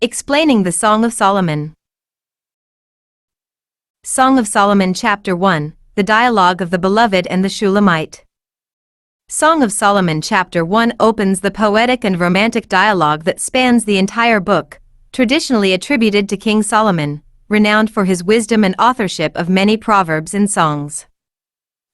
Explaining the Song of Solomon. Song of Solomon Chapter 1, The Dialogue of the Beloved and the Shulamite. Song of Solomon Chapter 1 opens the poetic and romantic dialogue that spans the entire book, traditionally attributed to King Solomon, renowned for his wisdom and authorship of many proverbs and songs.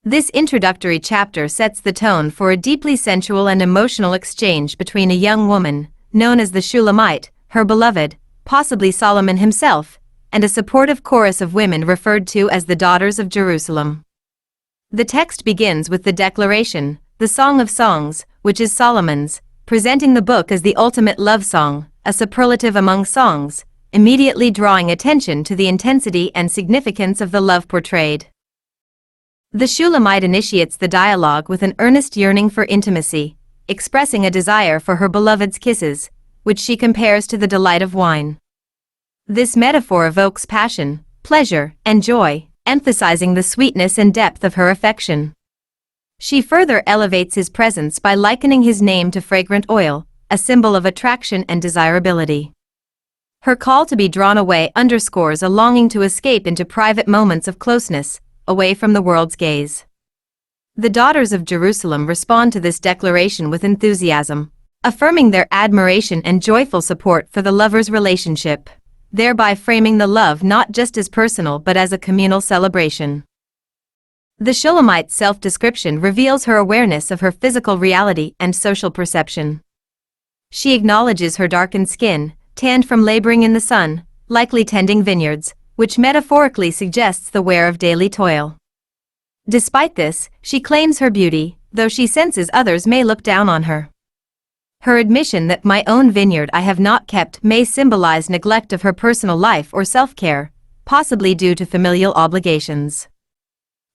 This introductory chapter sets the tone for a deeply sensual and emotional exchange between a young woman, known as the Shulamite, her beloved, possibly Solomon himself, and a supportive chorus of women referred to as the Daughters of Jerusalem. The text begins with the declaration, the Song of Songs, which is Solomon's, presenting the book as the ultimate love song, a superlative among songs, immediately drawing attention to the intensity and significance of the love portrayed. The Shulamite initiates the dialogue with an earnest yearning for intimacy, expressing a desire for her beloved's kisses, which she compares to the delight of wine. This metaphor evokes passion, pleasure, and joy, emphasizing the sweetness and depth of her affection. She further elevates his presence by likening his name to fragrant oil, a symbol of attraction and desirability. Her call to be drawn away underscores a longing to escape into private moments of closeness, away from the world's gaze. The Daughters of Jerusalem respond to this declaration with enthusiasm, affirming their admiration and joyful support for the lovers' relationship, thereby framing the love not just as personal but as a communal celebration. The Shulamite's self-description reveals her awareness of her physical reality and social perception. She acknowledges her darkened skin, tanned from laboring in the sun, likely tending vineyards, which metaphorically suggests the wear of daily toil. Despite this, she claims her beauty, though she senses others may look down on her. Her admission that my own vineyard I have not kept may symbolize neglect of her personal life or self-care, possibly due to familial obligations.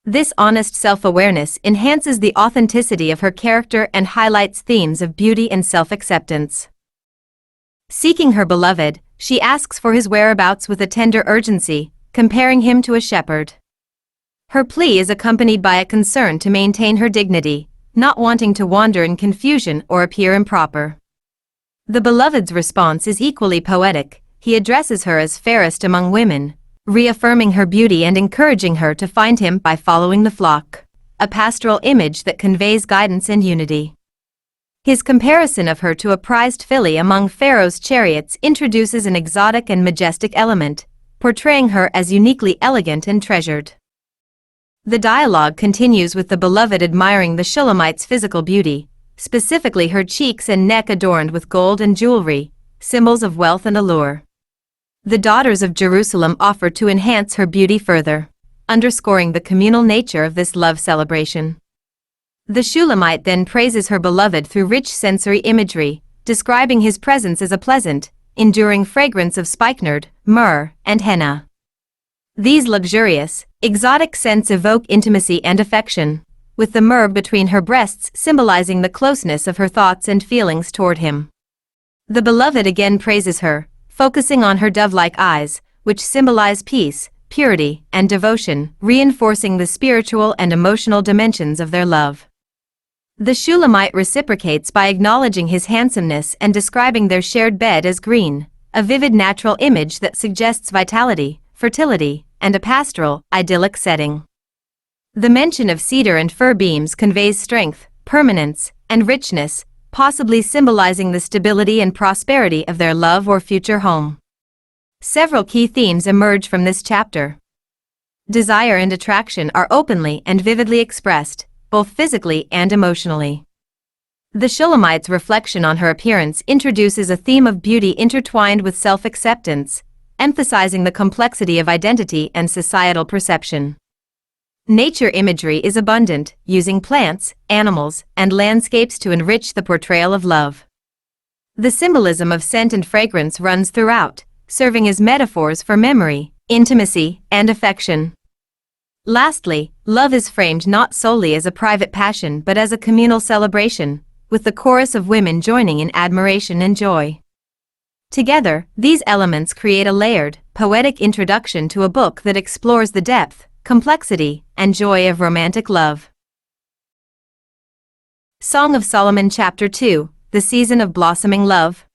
This honest self-awareness enhances the authenticity of her character and highlights themes of beauty and self-acceptance. Seeking her beloved, she asks for his whereabouts with a tender urgency, comparing him to a shepherd. Her plea is accompanied by a concern to maintain her dignity, not wanting to wander in confusion or appear improper. The beloved's response is equally poetic. He addresses her as fairest among women, reaffirming her beauty and encouraging her to find him by following the flock, a pastoral image that conveys guidance and unity. His comparison of her to a prized filly among Pharaoh's chariots introduces an exotic and majestic element, portraying her as uniquely elegant and treasured. The dialogue continues with the beloved admiring the Shulamite's physical beauty, specifically her cheeks and neck adorned with gold and jewelry, symbols of wealth and allure. The Daughters of Jerusalem offer to enhance her beauty further, underscoring the communal nature of this love celebration. The Shulamite then praises her beloved through rich sensory imagery, describing his presence as a pleasant, enduring fragrance of spikenard, myrrh, and henna. These luxurious, exotic scents evoke intimacy and affection, with the myrrh between her breasts symbolizing the closeness of her thoughts and feelings toward him. The beloved again praises her, focusing on her dove-like eyes, which symbolize peace, purity, and devotion, reinforcing the spiritual and emotional dimensions of their love. The Shulamite reciprocates by acknowledging his handsomeness and describing their shared bed as green, a vivid natural image that suggests vitality, fertility, and a pastoral, idyllic setting. The mention of cedar and fir beams conveys strength, permanence, and richness, possibly symbolizing the stability and prosperity of their love or future home. Several key themes emerge from this chapter. Desire and attraction are openly and vividly expressed, both physically and emotionally. The Shulamite's reflection on her appearance introduces a theme of beauty intertwined with self-acceptance, emphasizing the complexity of identity and societal perception. Nature imagery is abundant, using plants, animals, and landscapes to enrich the portrayal of love. The symbolism of scent and fragrance runs throughout, serving as metaphors for memory, intimacy, and affection. Lastly, love is framed not solely as a private passion but as a communal celebration, with the chorus of women joining in admiration and joy. Together, these elements create a layered, poetic introduction to a book that explores the depth, complexity, and joy of romantic love. Song of Solomon Chapter 2, The Season of Blossoming Love.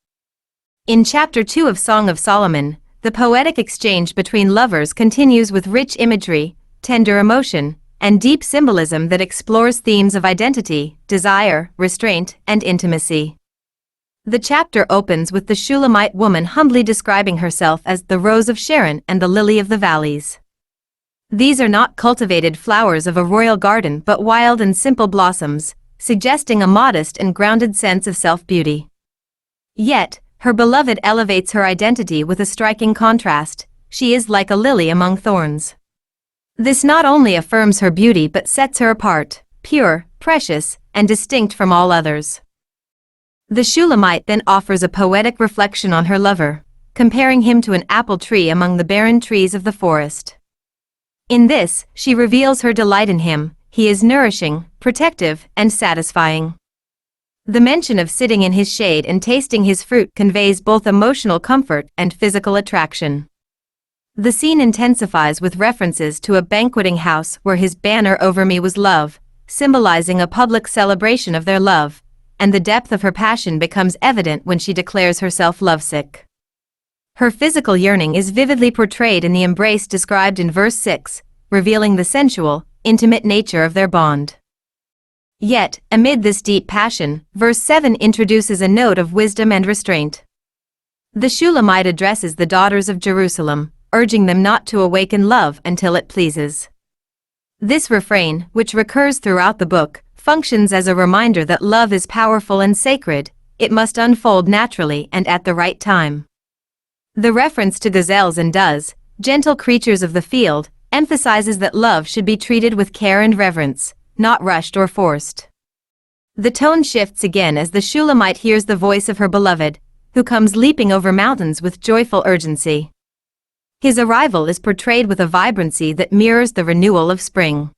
In Chapter 2 of Song of Solomon, the poetic exchange between lovers continues with rich imagery, tender emotion, and deep symbolism that explores themes of identity, desire, restraint, and intimacy. The chapter opens with the Shulamite woman humbly describing herself as the Rose of Sharon and the Lily of the Valleys. These are not cultivated flowers of a royal garden but wild and simple blossoms, suggesting a modest and grounded sense of self-beauty. Yet, her beloved elevates her identity with a striking contrast: she is like a lily among thorns. This not only affirms her beauty but sets her apart, pure, precious, and distinct from all others. The Shulamite then offers a poetic reflection on her lover, comparing him to an apple tree among the barren trees of the forest. In this, she reveals her delight in him: he is nourishing, protective, and satisfying. The mention of sitting in his shade and tasting his fruit conveys both emotional comfort and physical attraction. The scene intensifies with references to a banqueting house where his banner over me was love, symbolizing a public celebration of their love, and the depth of her passion becomes evident when she declares herself lovesick. Her physical yearning is vividly portrayed in the embrace described in verse 6, revealing the sensual, intimate nature of their bond. Yet, amid this deep passion, verse 7 introduces a note of wisdom and restraint. The Shulamite addresses the daughters of Jerusalem, urging them not to awaken love until it pleases. This refrain, which recurs throughout the book, functions as a reminder that love is powerful and sacred. It must unfold naturally and at the right time. The reference to gazelles and does, gentle creatures of the field, emphasizes that love should be treated with care and reverence, not rushed or forced. The tone shifts again as the Shulamite hears the voice of her beloved, who comes leaping over mountains with joyful urgency. His arrival is portrayed with a vibrancy that mirrors the renewal of spring.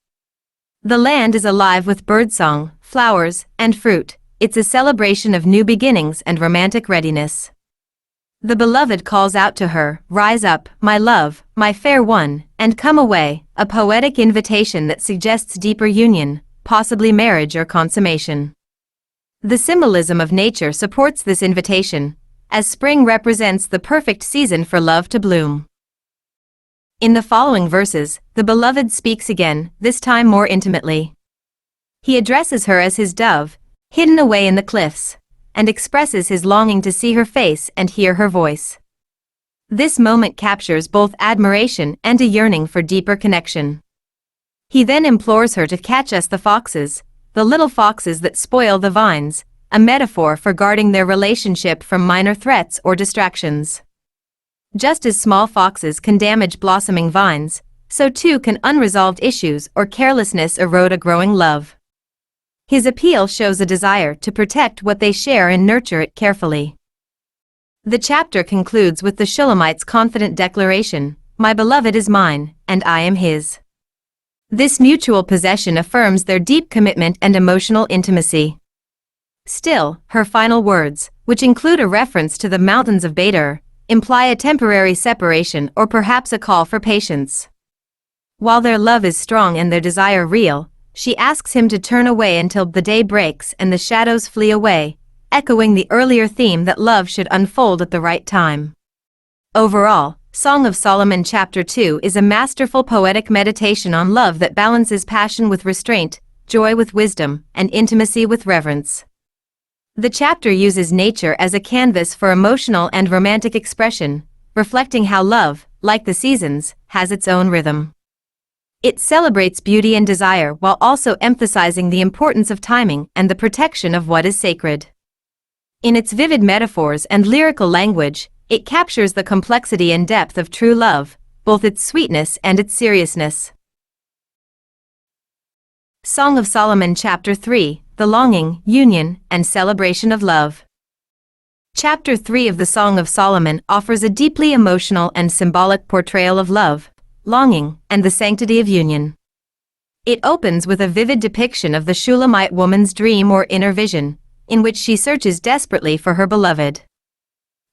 The land is alive with birdsong, flowers, and fruit. It's a celebration of new beginnings and romantic readiness. The beloved calls out to her, "Rise up, my love, my fair one, and come away," a poetic invitation that suggests deeper union, possibly marriage or consummation. The symbolism of nature supports this invitation, as spring represents the perfect season for love to bloom. In the following verses, the beloved speaks again, this time more intimately. He addresses her as his dove, hidden away in the cliffs, and expresses his longing to see her face and hear her voice. This moment captures both admiration and a yearning for deeper connection. He then implores her to catch us the foxes, the little foxes that spoil the vines, a metaphor for guarding their relationship from minor threats or distractions. Just as small foxes can damage blossoming vines, so too can unresolved issues or carelessness erode a growing love. His appeal shows a desire to protect what they share and nurture it carefully. The chapter concludes with the Shulamite's confident declaration, "My beloved is mine, and I am his." This mutual possession affirms their deep commitment and emotional intimacy. Still, her final words, which include a reference to the mountains of Beder, imply a temporary separation or perhaps a call for patience. While their love is strong and their desire real, she asks him to turn away until the day breaks and the shadows flee away, echoing the earlier theme that love should unfold at the right time. Overall, Song of Solomon Chapter 2 is a masterful poetic meditation on love that balances passion with restraint, joy with wisdom, and intimacy with reverence. The chapter uses nature as a canvas for emotional and romantic expression, reflecting how love, like the seasons, has its own rhythm. It celebrates beauty and desire while also emphasizing the importance of timing and the protection of what is sacred. In its vivid metaphors and lyrical language, it captures the complexity and depth of true love, both its sweetness and its seriousness. Song of Solomon Chapter 3, The Longing, Union, and Celebration of Love. Chapter 3 of the Song of Solomon offers a deeply emotional and symbolic portrayal of love, longing, and the sanctity of union. It opens with a vivid depiction of the Shulamite woman's dream or inner vision, in which she searches desperately for her beloved.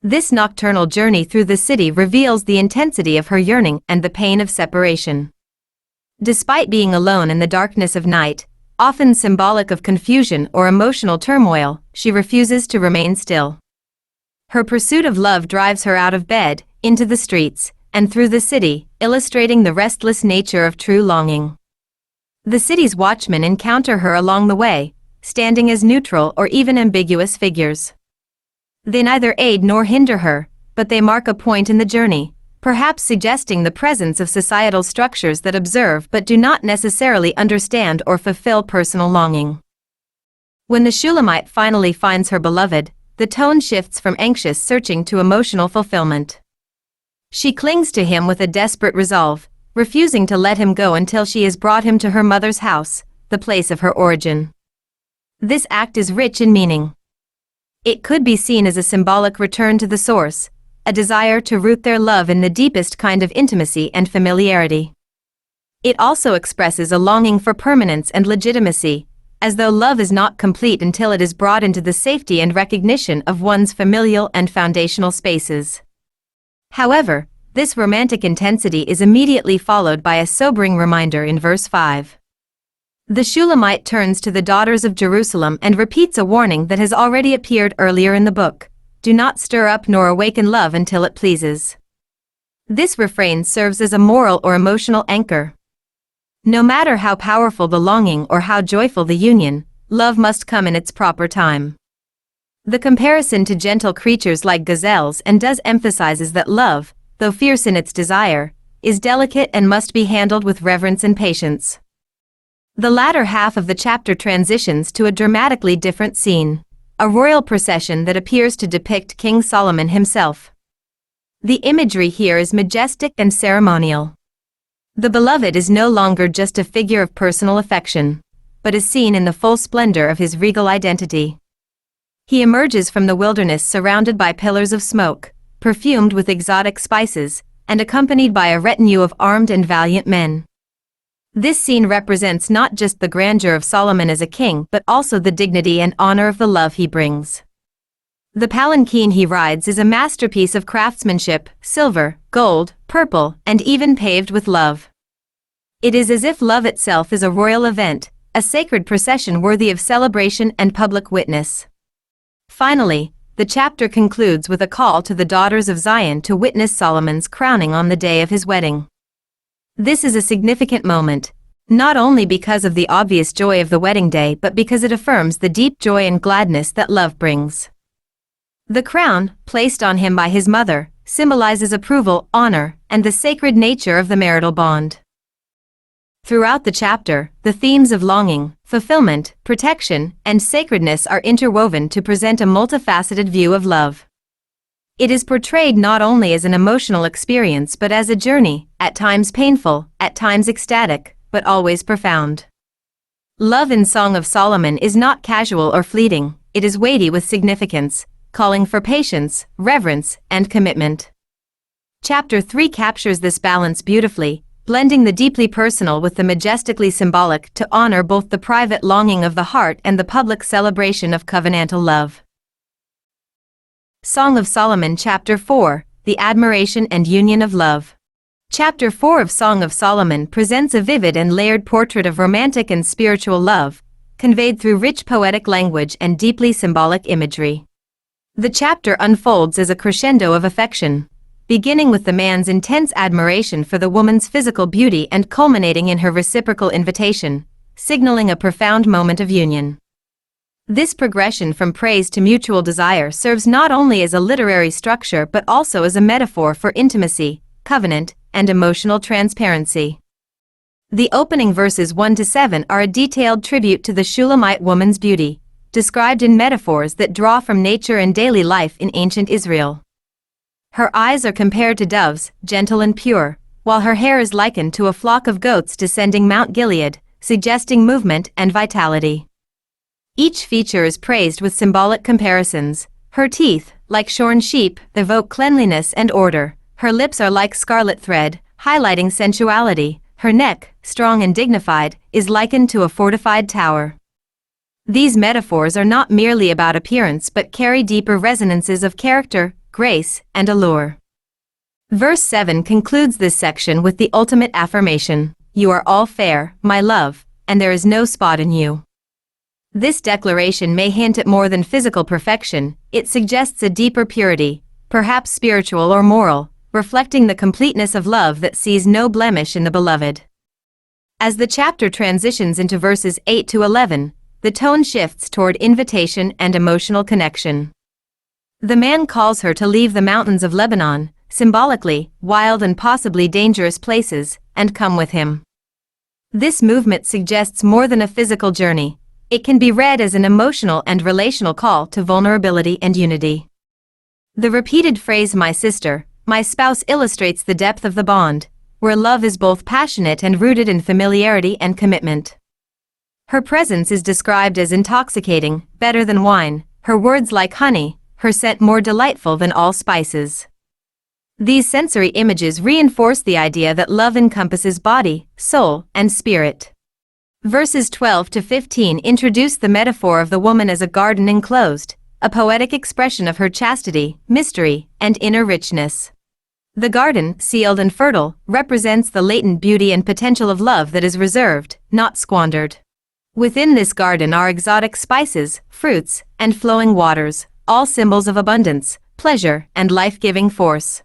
This nocturnal journey through the city reveals the intensity of her yearning and the pain of separation. Despite being alone in the darkness of night, often symbolic of confusion or emotional turmoil, she refuses to remain still. Her pursuit of love drives her out of bed, into the streets, and through the city, illustrating the restless nature of true longing. The city's watchmen encounter her along the way, standing as neutral or even ambiguous figures. They neither aid nor hinder her, but they mark a point in the journey, perhaps suggesting the presence of societal structures that observe but do not necessarily understand or fulfill personal longing. When the Shulamite finally finds her beloved, the tone shifts from anxious searching to emotional fulfillment. She clings to him with a desperate resolve, refusing to let him go until she has brought him to her mother's house, the place of her origin. This act is rich in meaning. It could be seen as a symbolic return to the source, a desire to root their love in the deepest kind of intimacy and familiarity. It also expresses a longing for permanence and legitimacy, as though love is not complete until it is brought into the safety and recognition of one's familial and foundational spaces. However, this romantic intensity is immediately followed by a sobering reminder in verse 5. The Shulamite turns to the daughters of Jerusalem and repeats a warning that has already appeared earlier in the book: do not stir up nor awaken love until it pleases. This refrain serves as a moral or emotional anchor. No matter how powerful the longing or how joyful the union, love must come in its proper time. The comparison to gentle creatures like gazelles and does emphasizes that love, though fierce in its desire, is delicate and must be handled with reverence and patience. The latter half of the chapter transitions to a dramatically different scene, a royal procession that appears to depict King Solomon himself. The imagery here is majestic and ceremonial. The beloved is no longer just a figure of personal affection, but is seen in the full splendor of his regal identity. He emerges from the wilderness surrounded by pillars of smoke, perfumed with exotic spices, and accompanied by a retinue of armed and valiant men. This scene represents not just the grandeur of Solomon as a king but also the dignity and honor of the love he brings. The palanquin he rides is a masterpiece of craftsmanship, silver, gold, purple, and even paved with love. It is as if love itself is a royal event, a sacred procession worthy of celebration and public witness. Finally, the chapter concludes with a call to the daughters of Zion to witness Solomon's crowning on the day of his wedding. This is a significant moment, not only because of the obvious joy of the wedding day but because it affirms the deep joy and gladness that love brings. The crown, placed on him by his mother, symbolizes approval, honor, and the sacred nature of the marital bond. Throughout the chapter, the themes of longing, fulfillment, protection, and sacredness are interwoven to present a multifaceted view of love. It is portrayed not only as an emotional experience but as a journey, at times painful, at times ecstatic, but always profound. Love in Song of Solomon is not casual or fleeting, it is weighty with significance, calling for patience, reverence, and commitment. Chapter 3 captures this balance beautifully, blending the deeply personal with the majestically symbolic to honor both the private longing of the heart and the public celebration of covenantal love. Song of Solomon Chapter 4, The Admiration and Union of Love. Chapter 4 of Song of Solomon presents a vivid and layered portrait of romantic and spiritual love, conveyed through rich poetic language and deeply symbolic imagery. The chapter unfolds as a crescendo of affection, beginning with the man's intense admiration for the woman's physical beauty and culminating in her reciprocal invitation, signaling a profound moment of union. This progression from praise to mutual desire serves not only as a literary structure but also as a metaphor for intimacy, covenant, and emotional transparency. The opening verses 1-7 are a detailed tribute to the Shulamite woman's beauty, described in metaphors that draw from nature and daily life in ancient Israel. Her eyes are compared to doves, gentle and pure, while her hair is likened to a flock of goats descending Mount Gilead, suggesting movement and vitality. Each feature is praised with symbolic comparisons. Her teeth, like shorn sheep, evoke cleanliness and order. Her lips are like scarlet thread, highlighting sensuality. Her neck, strong and dignified, is likened to a fortified tower. These metaphors are not merely about appearance but carry deeper resonances of character, grace, and allure. Verse 7 concludes this section with the ultimate affirmation: "You are all fair, my love, and there is no spot in you." This declaration may hint at more than physical perfection, it suggests a deeper purity, perhaps spiritual or moral, reflecting the completeness of love that sees no blemish in the beloved. As the chapter transitions into verses 8 to 11, the tone shifts toward invitation and emotional connection. The man calls her to leave the mountains of Lebanon, symbolically, wild and possibly dangerous places, and come with him. This movement suggests more than a physical journey. It can be read as an emotional and relational call to vulnerability and unity. The repeated phrase "my sister, my spouse" illustrates the depth of the bond, where love is both passionate and rooted in familiarity and commitment. Her presence is described as intoxicating, better than wine, her words like honey, her scent more delightful than all spices. These sensory images reinforce the idea that love encompasses body, soul, and spirit. Verses 12 to 15 introduce the metaphor of the woman as a garden enclosed, a poetic expression of her chastity, mystery, and inner richness. The garden, sealed and fertile, represents the latent beauty and potential of love that is reserved, not squandered. Within this garden are exotic spices, fruits, and flowing waters, all symbols of abundance, pleasure, and life-giving force.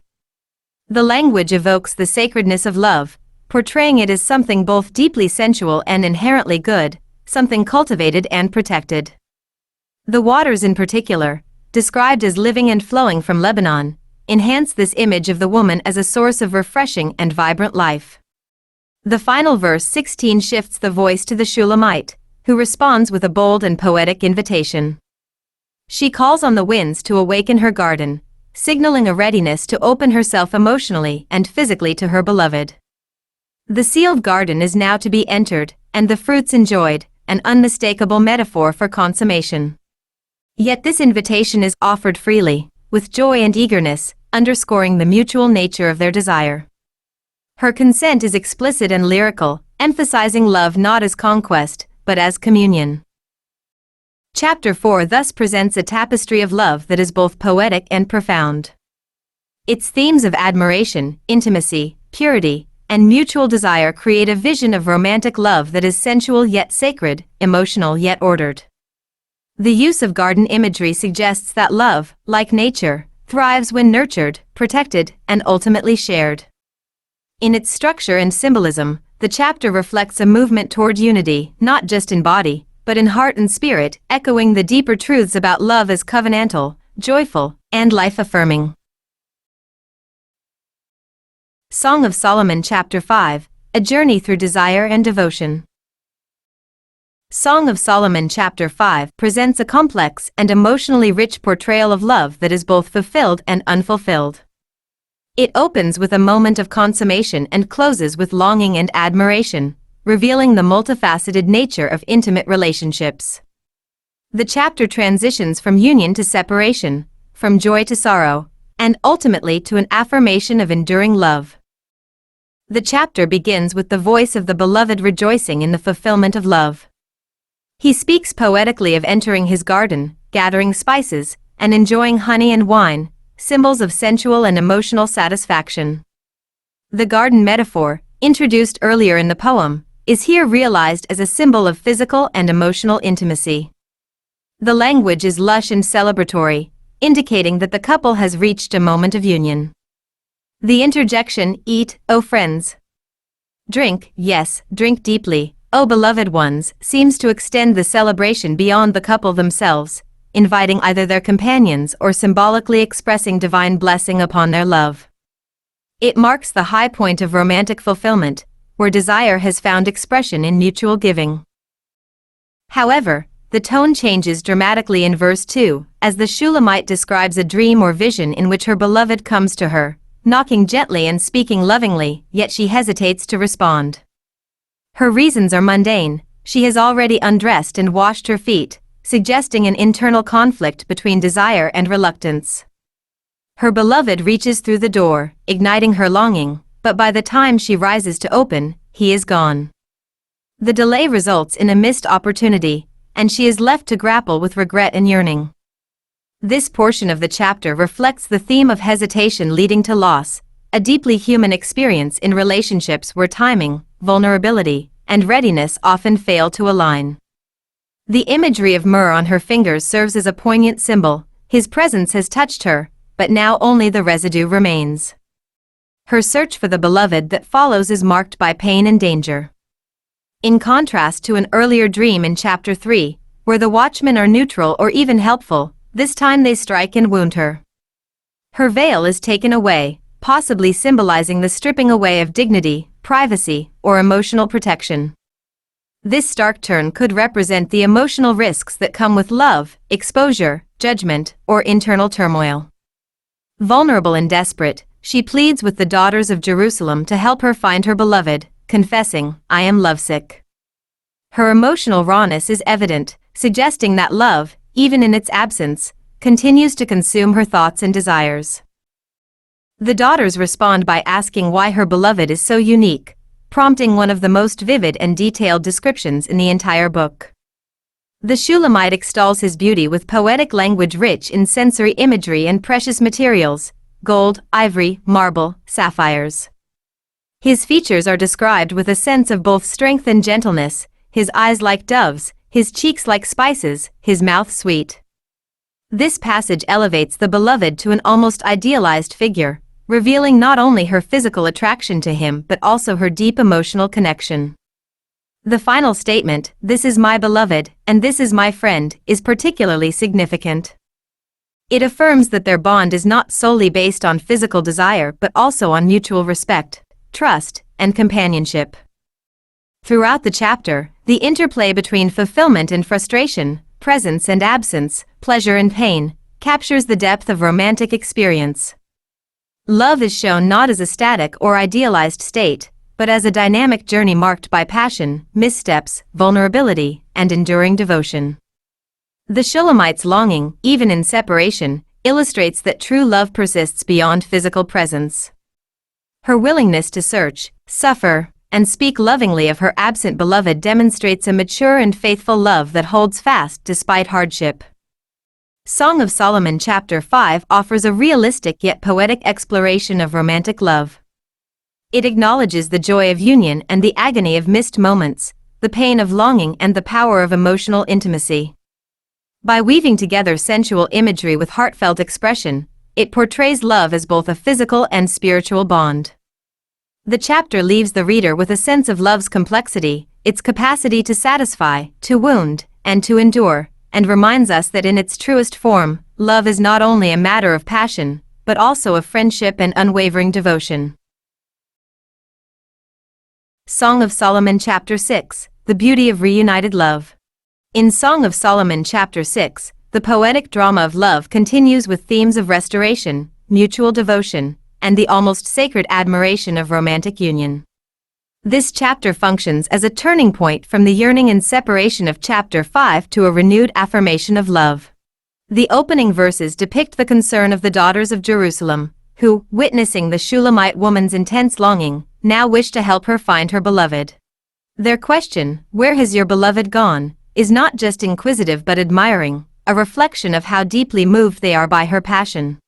The language evokes the sacredness of love, portraying it as something both deeply sensual and inherently good, something cultivated and protected. The waters in particular, described as living and flowing from Lebanon, enhance this image of the woman as a source of refreshing and vibrant life. The final verse 16 shifts the voice to the Shulamite, who responds with a bold and poetic invitation. She calls on the winds to awaken her garden, signaling a readiness to open herself emotionally and physically to her beloved. The sealed garden is now to be entered, and the fruits enjoyed, an unmistakable metaphor for consummation. Yet this invitation is offered freely, with joy and eagerness, underscoring the mutual nature of their desire. Her consent is explicit and lyrical, emphasizing love not as conquest, but as communion. Chapter 4 thus presents a tapestry of love that is both poetic and profound. Its themes of admiration, intimacy, purity, and mutual desire create a vision of romantic love that is sensual yet sacred, emotional yet ordered. The use of garden imagery suggests that love, like nature, thrives when nurtured, protected, and ultimately shared. In its structure and symbolism, the chapter reflects a movement toward unity, not just in body, but in heart and spirit, echoing the deeper truths about love as covenantal, joyful, and life-affirming. Song of Solomon Chapter 5, A Journey Through Desire and Devotion. Song of Solomon Chapter 5 presents a complex and emotionally rich portrayal of love that is both fulfilled and unfulfilled. It opens with a moment of consummation and closes with longing and admiration, revealing the multifaceted nature of intimate relationships. The chapter transitions from union to separation, from joy to sorrow, and ultimately to an affirmation of enduring love. The chapter begins with the voice of the beloved rejoicing in the fulfillment of love. He speaks poetically of entering his garden, gathering spices, and enjoying honey and wine, symbols of sensual and emotional satisfaction. The garden metaphor, introduced earlier in the poem, is here realized as a symbol of physical and emotional intimacy. The language is lush and celebratory, indicating that the couple has reached a moment of union. The interjection, "Eat, O friends. Drink, yes, drink deeply, O beloved ones," seems to extend the celebration beyond the couple themselves, inviting either their companions or symbolically expressing divine blessing upon their love. It marks the high point of romantic fulfillment, where desire has found expression in mutual giving. However, the tone changes dramatically in verse 2, as the Shulamite describes a dream or vision in which her beloved comes to her, knocking gently and speaking lovingly, yet she hesitates to respond. Her reasons are mundane: she has already undressed and washed her feet, suggesting an internal conflict between desire and reluctance. Her beloved reaches through the door, igniting her longing, but by the time she rises to open, he is gone. The delay results in a missed opportunity, and she is left to grapple with regret and yearning. This portion of the chapter reflects the theme of hesitation leading to loss, a deeply human experience in relationships where timing, vulnerability, and readiness often fail to align. The imagery of myrrh on her fingers serves as a poignant symbol. His presence has touched her, but now only the residue remains. Her search for the beloved that follows is marked by pain and danger. In contrast to an earlier dream in Chapter 3, where the watchmen are neutral or even helpful, this time they strike and wound her. Her veil is taken away, possibly symbolizing the stripping away of dignity, privacy, or emotional protection. This stark turn could represent the emotional risks that come with love, exposure, judgment, or internal turmoil. Vulnerable and desperate, she pleads with the daughters of Jerusalem to help her find her beloved, confessing, "I am lovesick." Her emotional rawness is evident, suggesting that love, even in its absence, continues to consume her thoughts and desires. The daughters respond by asking why her beloved is so unique, prompting one of the most vivid and detailed descriptions in the entire book. The Shulamite extols his beauty with poetic language rich in sensory imagery and precious materials: gold, ivory, marble, sapphires. His features are described with a sense of both strength and gentleness: his eyes like doves, his cheeks like spices, his mouth sweet. This passage elevates the beloved to an almost idealized figure, revealing not only her physical attraction to him but also her deep emotional connection. The final statement, "This is my beloved, and this is my friend," is particularly significant. It affirms that their bond is not solely based on physical desire but also on mutual respect, trust, and companionship. Throughout the chapter, the interplay between fulfillment and frustration, presence and absence, pleasure and pain, captures the depth of romantic experience. Love is shown not as a static or idealized state, but as a dynamic journey marked by passion, missteps, vulnerability, and enduring devotion. The Shulamite's longing, even in separation, illustrates that true love persists beyond physical presence. Her willingness to search, suffer, and speak lovingly of her absent beloved demonstrates a mature and faithful love that holds fast despite hardship. Song of Solomon Chapter 5 offers a realistic yet poetic exploration of romantic love. It acknowledges the joy of union and the agony of missed moments, the pain of longing and the power of emotional intimacy. By weaving together sensual imagery with heartfelt expression, it portrays love as both a physical and spiritual bond. The chapter leaves the reader with a sense of love's complexity, its capacity to satisfy, to wound, and to endure, and reminds us that in its truest form, love is not only a matter of passion, but also of friendship and unwavering devotion. Song of Solomon Chapter 6, The Beauty of Reunited Love. In Song of Solomon Chapter 6, the poetic drama of love continues with themes of restoration, mutual devotion, and the almost sacred admiration of romantic union. This chapter functions as a turning point from the yearning and separation of Chapter 5 to a renewed affirmation of love. The opening verses depict the concern of the daughters of Jerusalem, who, witnessing the Shulamite woman's intense longing, now wish to help her find her beloved. Their question, "Where has your beloved gone?" is not just inquisitive but admiring, a reflection of how deeply moved they are by her passion.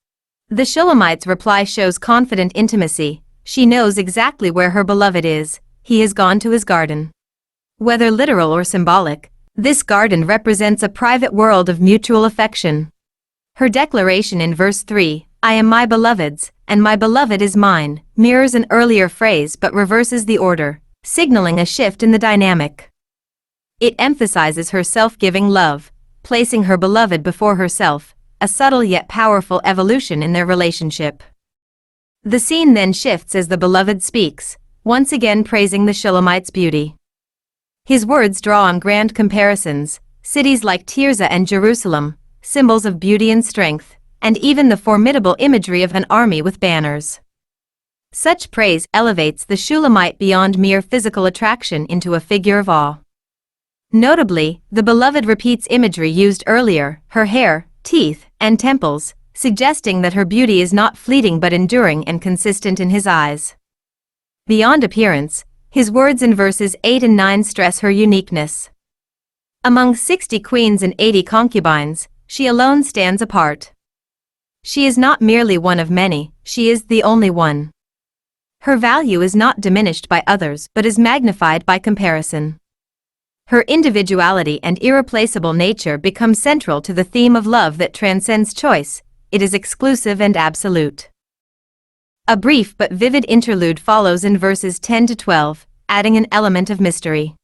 The Shulamite's reply shows confident intimacy. She knows exactly where her beloved is. He has gone to his garden. Whether literal or symbolic, this garden represents a private world of mutual affection. Her declaration in verse 3, "I am my beloved's, and my beloved is mine," mirrors an earlier phrase but reverses the order, signaling a shift in the dynamic. It emphasizes her self-giving love, placing her beloved before herself, a subtle yet powerful evolution in their relationship. The scene then shifts as the beloved speaks, once again praising the Shulamite's beauty. His words draw on grand comparisons: cities like Tirzah and Jerusalem, symbols of beauty and strength, and even the formidable imagery of an army with banners. Such praise elevates the Shulamite beyond mere physical attraction into a figure of awe. Notably, the beloved repeats imagery used earlier: her hair, teeth, and temples, suggesting that her beauty is not fleeting but enduring and consistent in his eyes. Beyond appearance, his words in verses 8 and 9 stress her uniqueness. Among 60 queens and 80 concubines, she alone stands apart. She is not merely one of many, she is the only one. Her value is not diminished by others but is magnified by comparison. Her individuality and irreplaceable nature become central to the theme of love that transcends choice. It is exclusive and absolute. A brief but vivid interlude follows in verses 10 to 12, adding an element of mystery.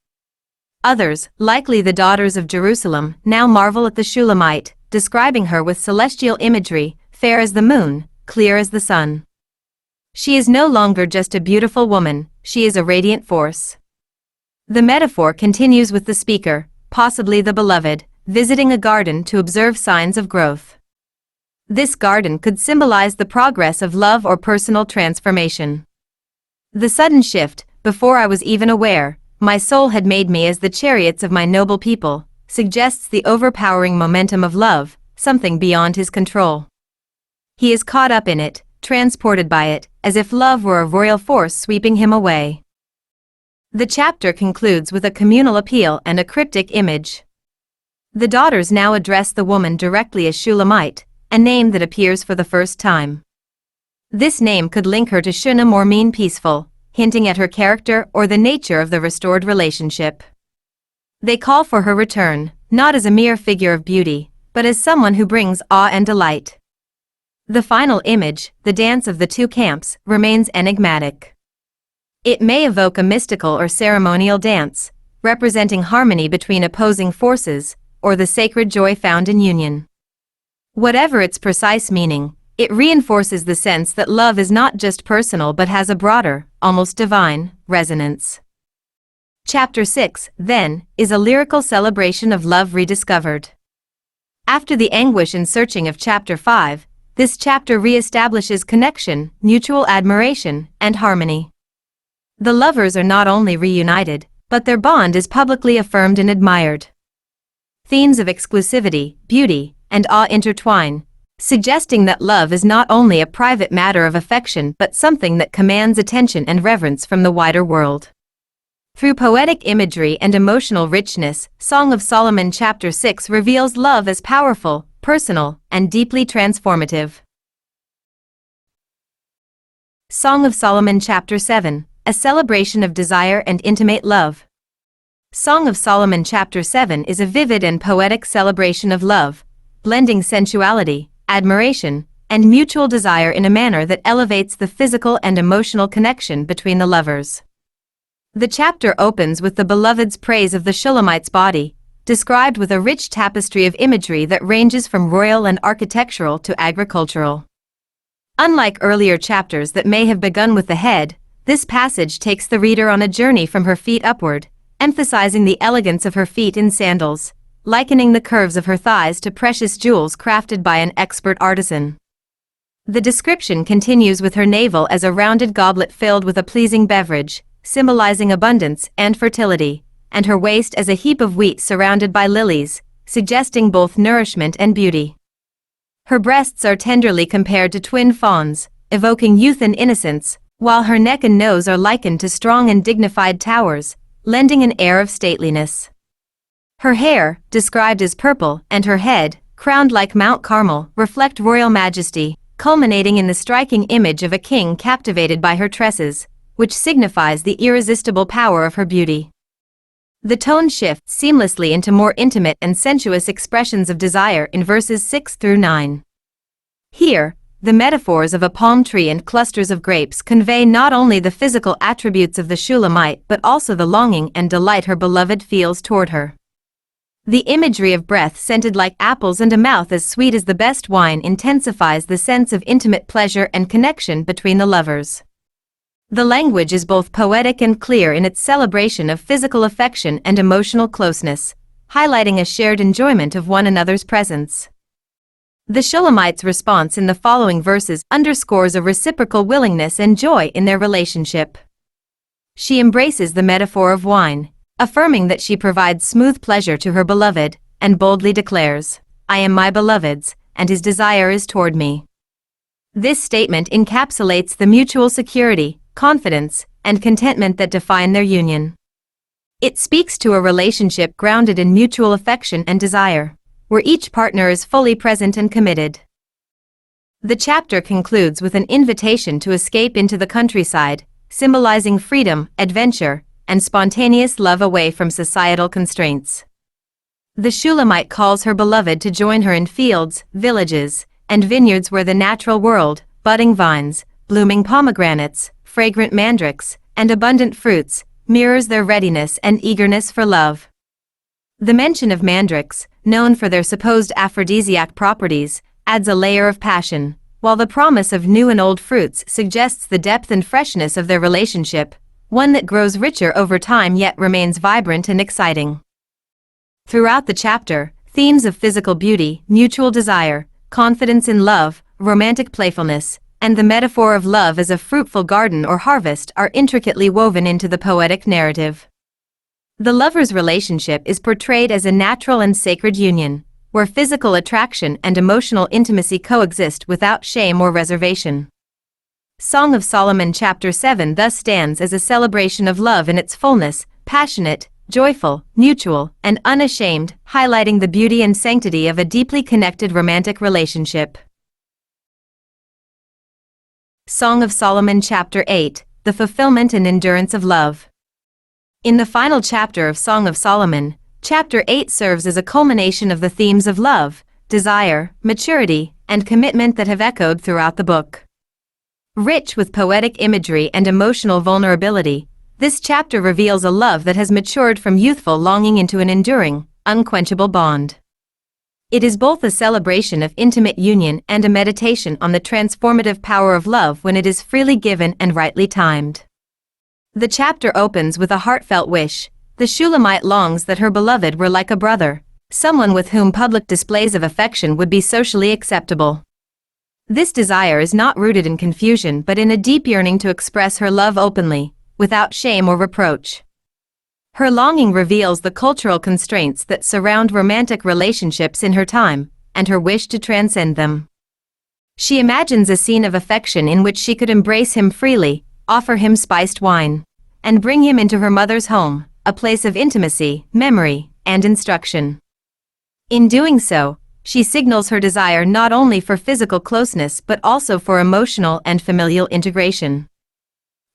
Others, likely the daughters of Jerusalem, now marvel at the Shulamite, describing her with celestial imagery, fair as the moon, clear as the sun. She is no longer just a beautiful woman, she is a radiant force. The metaphor continues with the speaker, possibly the beloved, visiting a garden to observe signs of growth. This garden could symbolize the progress of love or personal transformation. The sudden shift, before I was even aware, my soul had made me as the chariots of my noble people, suggests the overpowering momentum of love, something beyond his control. He is caught up in it, transported by it, as if love were a royal force sweeping him away. The chapter concludes with a communal appeal and a cryptic image. The daughters now address the woman directly as Shulamite, a name that appears for the first time. This name could link her to Shunem or mean peaceful, hinting at her character or the nature of the restored relationship. They call for her return, not as a mere figure of beauty, but as someone who brings awe and delight. The final image, the dance of the two camps, remains enigmatic. It may evoke a mystical or ceremonial dance, representing harmony between opposing forces, or the sacred joy found in union. Whatever its precise meaning, it reinforces the sense that love is not just personal but has a broader, almost divine, resonance. Chapter 6, then, is a lyrical celebration of love rediscovered. After the anguish and searching of Chapter 5, this chapter re-establishes connection, mutual admiration, and harmony. The lovers are not only reunited, but their bond is publicly affirmed and admired. Themes of exclusivity, beauty, and awe intertwine, suggesting that love is not only a private matter of affection but something that commands attention and reverence from the wider world. Through poetic imagery and emotional richness, Song of Solomon Chapter 6 reveals love as powerful, personal, and deeply transformative. Song of Solomon Chapter 7, a celebration of desire and intimate love. Song of Solomon Chapter 7 is a vivid and poetic celebration of love, blending sensuality, admiration, and mutual desire in a manner that elevates the physical and emotional connection between the lovers. The chapter opens with the beloved's praise of the Shulamite's body, described with a rich tapestry of imagery that ranges from royal and architectural to agricultural. Unlike earlier chapters that may have begun with the head, this passage takes the reader on a journey from her feet upward, emphasizing the elegance of her feet in sandals, likening the curves of her thighs to precious jewels crafted by an expert artisan. The description continues with her navel as a rounded goblet filled with a pleasing beverage, symbolizing abundance and fertility, and her waist as a heap of wheat surrounded by lilies, suggesting both nourishment and beauty. Her breasts are tenderly compared to twin fawns, evoking youth and innocence, while her neck and nose are likened to strong and dignified towers, lending an air of stateliness. Her hair, described as purple, and her head, crowned like Mount Carmel, reflect royal majesty, culminating in the striking image of a king captivated by her tresses, which signifies the irresistible power of her beauty. The tone shifts seamlessly into more intimate and sensuous expressions of desire in verses 6 through 9. Here, the metaphors of a palm tree and clusters of grapes convey not only the physical attributes of the Shulamite but also the longing and delight her beloved feels toward her. The imagery of breath scented like apples and a mouth as sweet as the best wine intensifies the sense of intimate pleasure and connection between the lovers. The language is both poetic and clear in its celebration of physical affection and emotional closeness, highlighting a shared enjoyment of one another's presence. The Shulamite's response in the following verses underscores a reciprocal willingness and joy in their relationship. She embraces the metaphor of wine, affirming that she provides smooth pleasure to her beloved, and boldly declares, "I am my beloved's, and his desire is toward me." This statement encapsulates the mutual security, confidence, and contentment that define their union. It speaks to a relationship grounded in mutual affection and desire, where each partner is fully present and committed. The chapter concludes with an invitation to escape into the countryside, symbolizing freedom, adventure, and spontaneous love away from societal constraints. The Shulamite calls her beloved to join her in fields, villages, and vineyards where the natural world, budding vines, blooming pomegranates, fragrant mandrakes, and abundant fruits, mirrors their readiness and eagerness for love. The mention of mandrakes, known for their supposed aphrodisiac properties, adds a layer of passion, while the promise of new and old fruits suggests the depth and freshness of their relationship, one that grows richer over time yet remains vibrant and exciting. Throughout the chapter, themes of physical beauty, mutual desire, confidence in love, romantic playfulness, and the metaphor of love as a fruitful garden or harvest are intricately woven into the poetic narrative. The lovers' relationship is portrayed as a natural and sacred union, where physical attraction and emotional intimacy coexist without shame or reservation. Song of Solomon chapter 7 thus stands as a celebration of love in its fullness, passionate, joyful, mutual, and unashamed, highlighting the beauty and sanctity of a deeply connected romantic relationship. Song of Solomon chapter 8, the fulfillment and endurance of love. In the final chapter of Song of Solomon, chapter 8 serves as a culmination of the themes of love, desire, maturity, and commitment that have echoed throughout the book. Rich with poetic imagery and emotional vulnerability, this chapter reveals a love that has matured from youthful longing into an enduring, unquenchable bond. It is both a celebration of intimate union and a meditation on the transformative power of love when it is freely given and rightly timed. The chapter opens with a heartfelt wish. The Shulamite longs that her beloved were like a brother, someone with whom public displays of affection would be socially acceptable. This desire is not rooted in confusion but in a deep yearning to express her love openly, without shame or reproach. Her longing reveals the cultural constraints that surround romantic relationships in her time, and her wish to transcend them. She imagines a scene of affection in which she could embrace him freely, offer him spiced wine, and bring him into her mother's home, a place of intimacy, memory, and instruction. In doing so, she signals her desire not only for physical closeness but also for emotional and familial integration.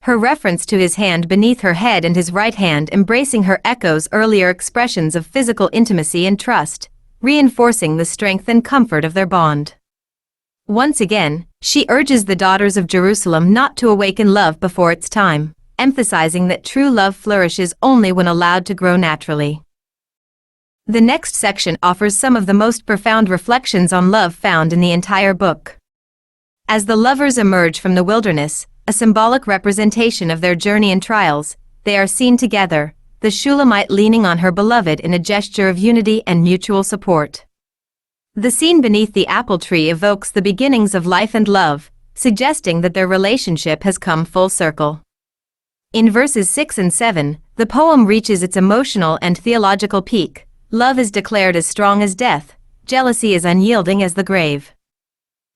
Her reference to his hand beneath her head and his right hand embracing her echoes earlier expressions of physical intimacy and trust, reinforcing the strength and comfort of their bond. Once again, she urges the daughters of Jerusalem not to awaken love before its time, emphasizing that true love flourishes only when allowed to grow naturally. The next section offers some of the most profound reflections on love found in the entire book. As the lovers emerge from the wilderness, a symbolic representation of their journey and trials, they are seen together, the Shulamite leaning on her beloved in a gesture of unity and mutual support. The scene beneath the apple tree evokes the beginnings of life and love, suggesting that their relationship has come full circle. In verses 6 and 7, the poem reaches its emotional and theological peak. Love is declared as strong as death, jealousy is unyielding as the grave.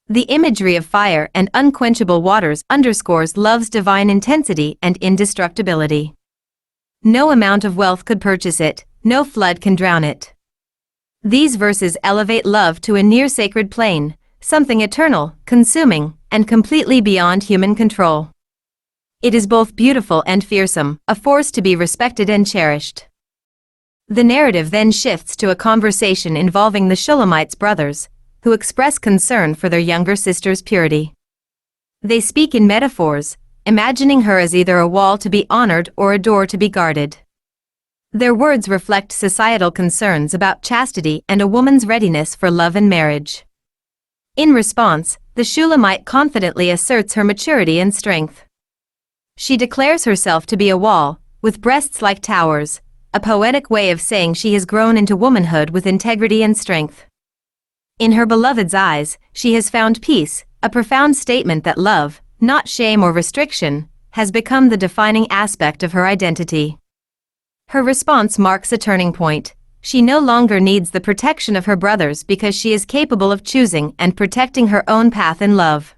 The imagery of fire and unquenchable waters underscores love's divine intensity and indestructibility. No amount of wealth could purchase it, no flood can drown it. These verses elevate love to a near-sacred plane, something eternal, consuming, and completely beyond human control. It is both beautiful and fearsome, a force to be respected and cherished. The narrative then shifts to a conversation involving the Shulamite's brothers, who express concern for their younger sister's purity. They speak in metaphors, imagining her as either a wall to be honored or a door to be guarded. Their words reflect societal concerns about chastity and a woman's readiness for love and marriage. In response, the Shulamite confidently asserts her maturity and strength. She declares herself to be a wall, with breasts like towers, a poetic way of saying she has grown into womanhood with integrity and strength. In her beloved's eyes, she has found peace, a profound statement that love, not shame or restriction, has become the defining aspect of her identity. Her response marks a turning point. She no longer needs the protection of her brothers because she is capable of choosing and protecting her own path in love.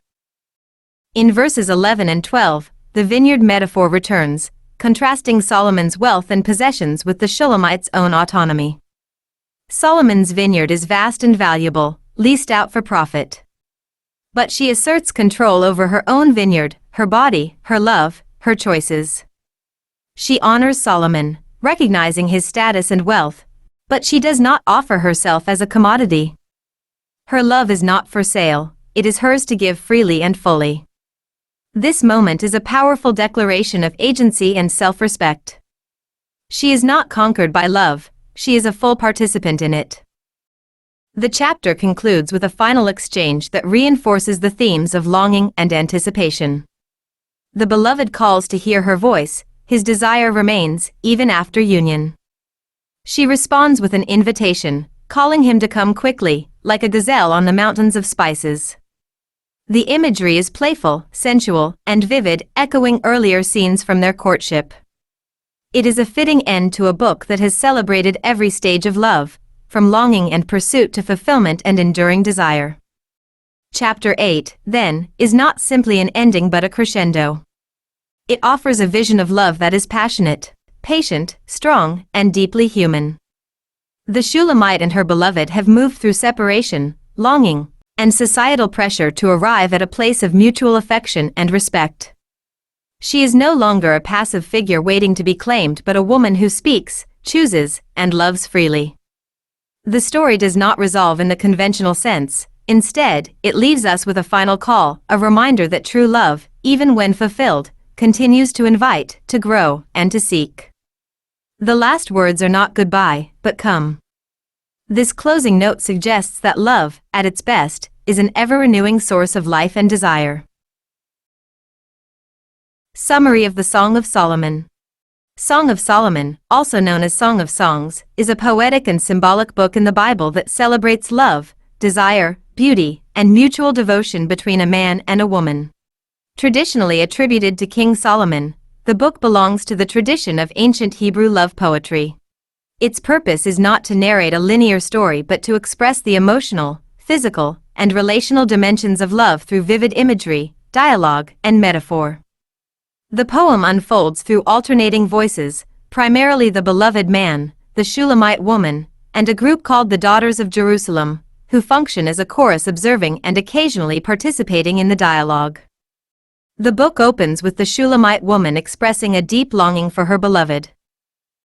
In verses 11 and 12, the vineyard metaphor returns, contrasting Solomon's wealth and possessions with the Shulamite's own autonomy. Solomon's vineyard is vast and valuable, leased out for profit. But she asserts control over her own vineyard, her body, her love, her choices. She honors Solomon, recognizing his status and wealth, but she does not offer herself as a commodity. Her love is not for sale, it is hers to give freely and fully. This moment is a powerful declaration of agency and self-respect. She is not conquered by love, she is a full participant in it. The chapter concludes with a final exchange that reinforces the themes of longing and anticipation. The beloved calls to hear her voice, his desire remains, even after union. She responds with an invitation, calling him to come quickly, like a gazelle on the mountains of spices. The imagery is playful, sensual, and vivid, echoing earlier scenes from their courtship. It is a fitting end to a book that has celebrated every stage of love, from longing and pursuit to fulfillment and enduring desire. Chapter 8, then, is not simply an ending but a crescendo. It offers a vision of love that is passionate, patient, strong, and deeply human. The Shulamite and her beloved have moved through separation, longing, and societal pressure to arrive at a place of mutual affection and respect. She is no longer a passive figure waiting to be claimed but a woman who speaks, chooses, and loves freely. The story does not resolve in the conventional sense. Instead, it leaves us with a final call, a reminder that true love, even when fulfilled, continues to invite, to grow, and to seek. The last words are not goodbye, but come. This closing note suggests that love, at its best, is an ever-renewing source of life and desire. Summary of the Song of Solomon. Song of Solomon, also known as Song of Songs, is a poetic and symbolic book in the Bible that celebrates love, desire, beauty, and mutual devotion between a man and a woman. Traditionally attributed to King Solomon, the book belongs to the tradition of ancient Hebrew love poetry. Its purpose is not to narrate a linear story but to express the emotional, physical, and relational dimensions of love through vivid imagery, dialogue, and metaphor. The poem unfolds through alternating voices, primarily the beloved man, the Shulamite woman, and a group called the Daughters of Jerusalem, who function as a chorus observing and occasionally participating in the dialogue. The book opens with the Shulamite woman expressing a deep longing for her beloved.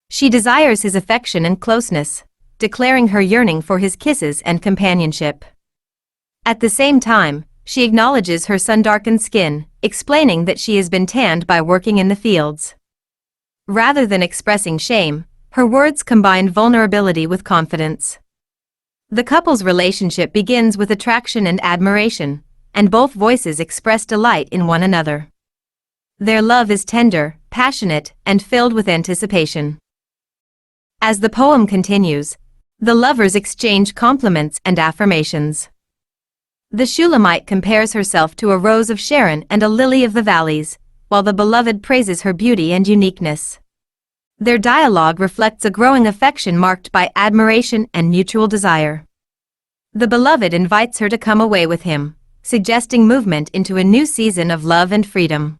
She desires his affection and closeness, declaring her yearning for his kisses and companionship. At the same time, she acknowledges her sun-darkened skin, explaining that she has been tanned by working in the fields. Rather than expressing shame, her words combine vulnerability with confidence. The couple's relationship begins with attraction and admiration, and both voices express delight in one another. Their love is tender, passionate, and filled with anticipation. As the poem continues, the lovers exchange compliments and affirmations. The Shulamite compares herself to a rose of Sharon and a lily of the valleys, while the beloved praises her beauty and uniqueness. Their dialogue reflects a growing affection marked by admiration and mutual desire. The beloved invites her to come away with him, suggesting movement into a new season of love and freedom.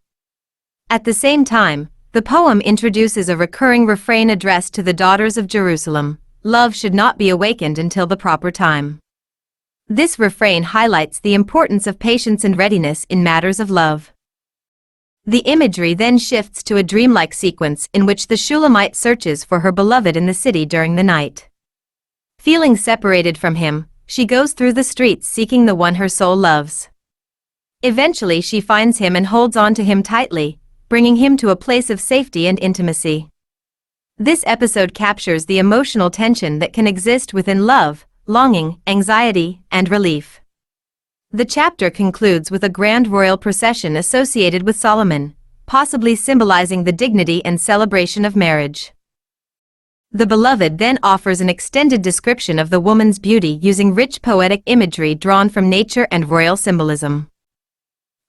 At the same time, the poem introduces a recurring refrain addressed to the Daughters of Jerusalem: love should not be awakened until the proper time. This refrain highlights the importance of patience and readiness in matters of love. The imagery then shifts to a dreamlike sequence in which the Shulamite searches for her beloved in the city during the night. Feeling separated from him, she goes through the streets seeking the one her soul loves. Eventually she finds him and holds on to him tightly, bringing him to a place of safety and intimacy. This episode captures the emotional tension that can exist within love, longing, anxiety, and relief. The chapter concludes with a grand royal procession associated with Solomon, possibly symbolizing the dignity and celebration of marriage. The beloved then offers an extended description of the woman's beauty using rich poetic imagery drawn from nature and royal symbolism.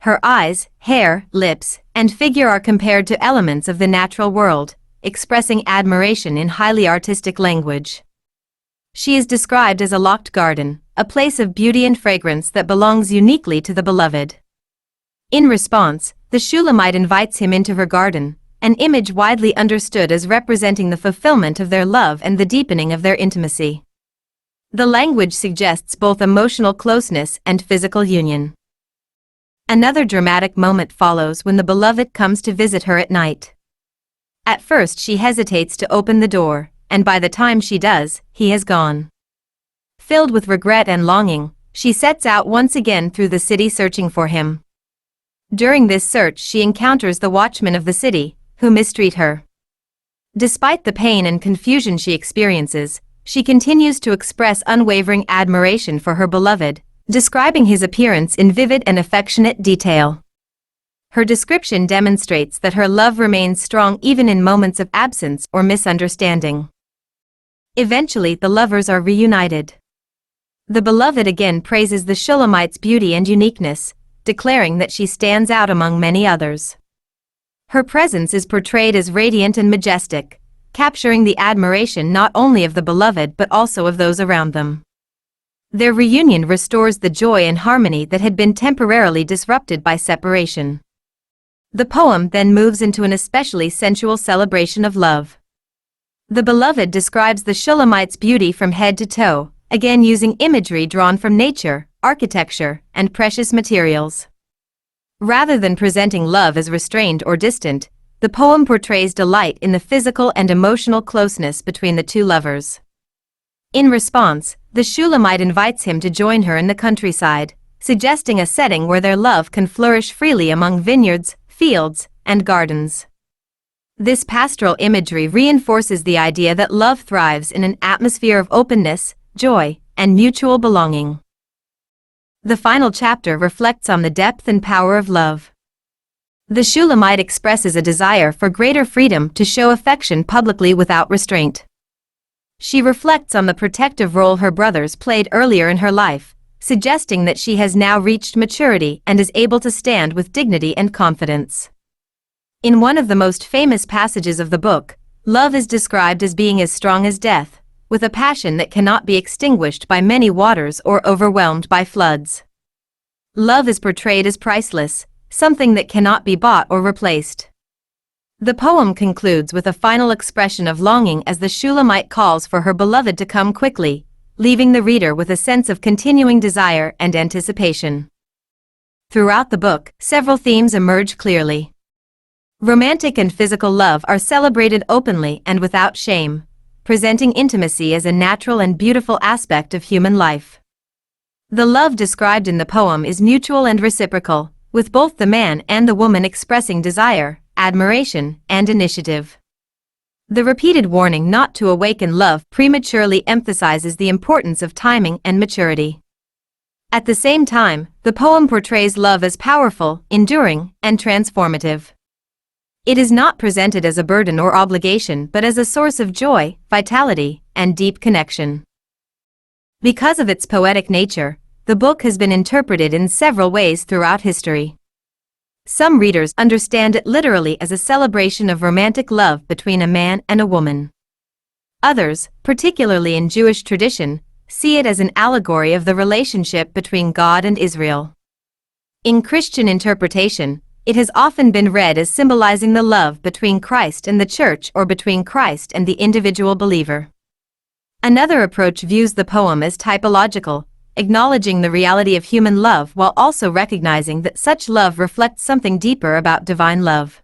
Her eyes, hair, lips, and figure are compared to elements of the natural world, expressing admiration in highly artistic language. She is described as a locked garden, a place of beauty and fragrance that belongs uniquely to the beloved. In response, the Shulamite invites him into her garden, an image widely understood as representing the fulfillment of their love and the deepening of their intimacy. The language suggests both emotional closeness and physical union. Another dramatic moment follows when the beloved comes to visit her at night. At first she hesitates to open the door, and by the time she does, he has gone. Filled with regret and longing, she sets out once again through the city searching for him. During this search she encounters the watchmen of the city, who mistreat her. Despite the pain and confusion she experiences, she continues to express unwavering admiration for her beloved, describing his appearance in vivid and affectionate detail. Her description demonstrates that her love remains strong even in moments of absence or misunderstanding. Eventually the lovers are reunited. The beloved again praises the Shulamite's beauty and uniqueness, declaring that she stands out among many others. Her presence is portrayed as radiant and majestic, capturing the admiration not only of the beloved but also of those around them. Their reunion restores the joy and harmony that had been temporarily disrupted by separation. The poem then moves into an especially sensual celebration of love. The beloved describes the Shulamite's beauty from head to toe, again using imagery drawn from nature, architecture, and precious materials. Rather than presenting love as restrained or distant, the poem portrays delight in the physical and emotional closeness between the two lovers. In response, the Shulamite invites him to join her in the countryside, suggesting a setting where their love can flourish freely among vineyards, fields, and gardens. This pastoral imagery reinforces the idea that love thrives in an atmosphere of openness, joy, and mutual belonging. The final chapter reflects on the depth and power of love. The Shulamite expresses a desire for greater freedom to show affection publicly without restraint. She reflects on the protective role her brothers played earlier in her life, suggesting that she has now reached maturity and is able to stand with dignity and confidence. In one of the most famous passages of the book, love is described as being as strong as death, with a passion that cannot be extinguished by many waters or overwhelmed by floods. Love is portrayed as priceless, something that cannot be bought or replaced. The poem concludes with a final expression of longing as the Shulamite calls for her beloved to come quickly, leaving the reader with a sense of continuing desire and anticipation. Throughout the book, several themes emerge clearly. Romantic and physical love are celebrated openly and without shame, presenting intimacy as a natural and beautiful aspect of human life. The love described in the poem is mutual and reciprocal, with both the man and the woman expressing desire, admiration, and initiative. The repeated warning not to awaken love prematurely emphasizes the importance of timing and maturity. At the same time, the poem portrays love as powerful, enduring, and transformative. It is not presented as a burden or obligation but as a source of joy, vitality, and deep connection. Because of its poetic nature, the book has been interpreted in several ways throughout history. Some readers understand it literally as a celebration of romantic love between a man and a woman. Others, particularly in Jewish tradition, see it as an allegory of the relationship between God and Israel. In Christian interpretation, it has often been read as symbolizing the love between Christ and the Church or between Christ and the individual believer. Another approach views the poem as typological, acknowledging the reality of human love while also recognizing that such love reflects something deeper about divine love.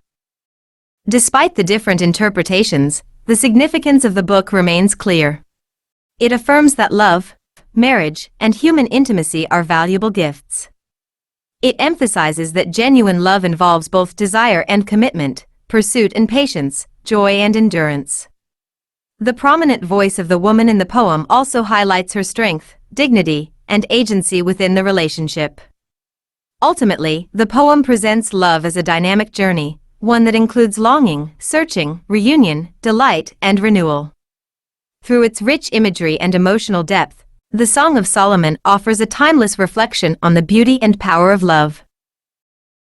Despite the different interpretations, the significance of the book remains clear. It affirms that love, marriage, and human intimacy are valuable gifts. It emphasizes that genuine love involves both desire and commitment, pursuit and patience, joy and endurance. The prominent voice of the woman in the poem also highlights her strength, dignity, and agency within the relationship. Ultimately, the poem presents love as a dynamic journey, one that includes longing, searching, reunion, delight, and renewal. Through its rich imagery and emotional depth, the Song of Solomon offers a timeless reflection on the beauty and power of love.